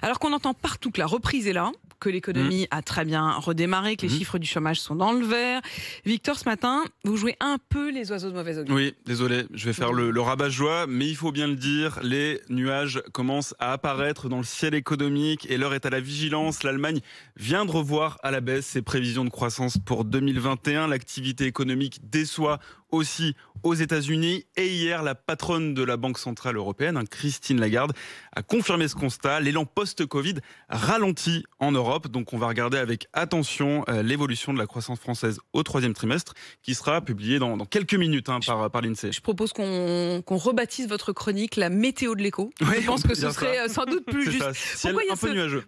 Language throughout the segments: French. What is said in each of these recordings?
Alors qu'on entend partout que la reprise est là, que l'économie a très bien redémarré, que les chiffres du chômage sont dans le vert. Victor, ce matin, vous jouez un peu les oiseaux de mauvais augure. Oui, désolé, je vais faire le rabat-joie, mais il faut bien le dire, les nuages commencent à apparaître dans le ciel économique et l'heure est à la vigilance. L'Allemagne vient de revoir à la baisse ses prévisions de croissance pour 2021. L'activité économique déçoit aussi aux États-Unis. Et hier, la patronne de la Banque Centrale Européenne, Christine Lagarde, a confirmé ce constat. L'élan post-Covid ralentit en Europe. Donc on va regarder avec attention l'évolution de la croissance française au troisième trimestre, qui sera publiée dans quelques minutes par l'INSEE. Je propose qu'on rebaptise votre chronique la météo de l'écho. Oui, je pense que ce serait sans doute plus juste.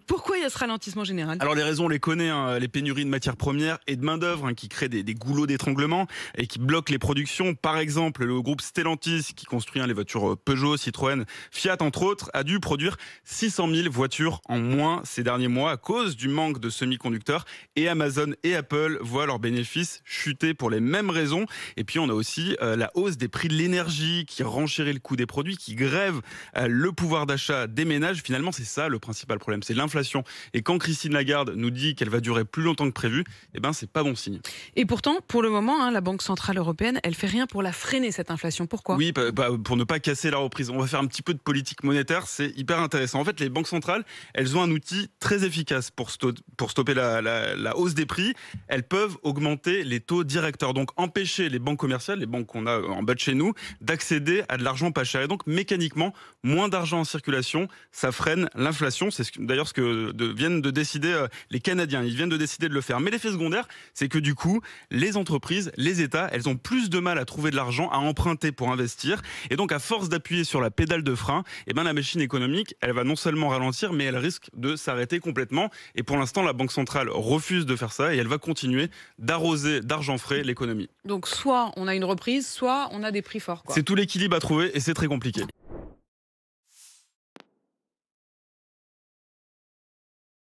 Pourquoi il y a ce ralentissement général? Alors les raisons, on les connaît, les pénuries de matières premières et de main-d'œuvre qui créent des goulots d'étranglement et qui bloquent les productions. Par exemple, le groupe Stellantis, qui construit les voitures Peugeot, Citroën, Fiat entre autres, a dû produire 600 000 voitures en moins ces derniers mois à cause du manque de semi-conducteurs. Et Amazon et Apple voient leurs bénéfices chuter pour les mêmes raisons. Et puis on a aussi la hausse des prix de l'énergie qui renchérit le coût des produits, qui grève le pouvoir d'achat des ménages. Finalement, c'est ça le principal problème, c'est l'inflation. Et quand Christine Lagarde nous dit qu'elle va durer plus longtemps que prévu, c'est pas bon signe. Et pourtant, pour le moment, la Banque Centrale Européenne, elle fait rien pour la freiner, cette inflation. Pourquoi? Oui, pour ne pas casser la reprise. On va faire un petit peu de politique monétaire, c'est hyper intéressant. En fait, les banques centrales, elles ont un outil très efficace pour stopper la hausse des prix. Elles peuvent augmenter les taux directeurs, donc empêcher les banques commerciales, les banques qu'on a en bas de chez nous, d'accéder à de l'argent pas cher. Et donc, mécaniquement, moins d'argent en circulation, ça freine l'inflation. C'est d'ailleurs ce que viennent de décider les Canadiens. Ils viennent de décider de le faire. Mais l'effet secondaire, c'est que du coup, les entreprises, les États, elles ont plus de mal à trouver de l'argent, à emprunter pour investir. Et donc, à force d'appuyer sur la pédale de frein, la machine économique, elle va non seulement ralentir, mais elle risque de s'arrêter complètement. Et pour l'instant, la Banque centrale refuse de faire ça et elle va continuer d'arroser d'argent frais l'économie. Donc, soit on a une reprise, soit on a des prix forts. C'est tout l'équilibre à trouver et c'est très compliqué.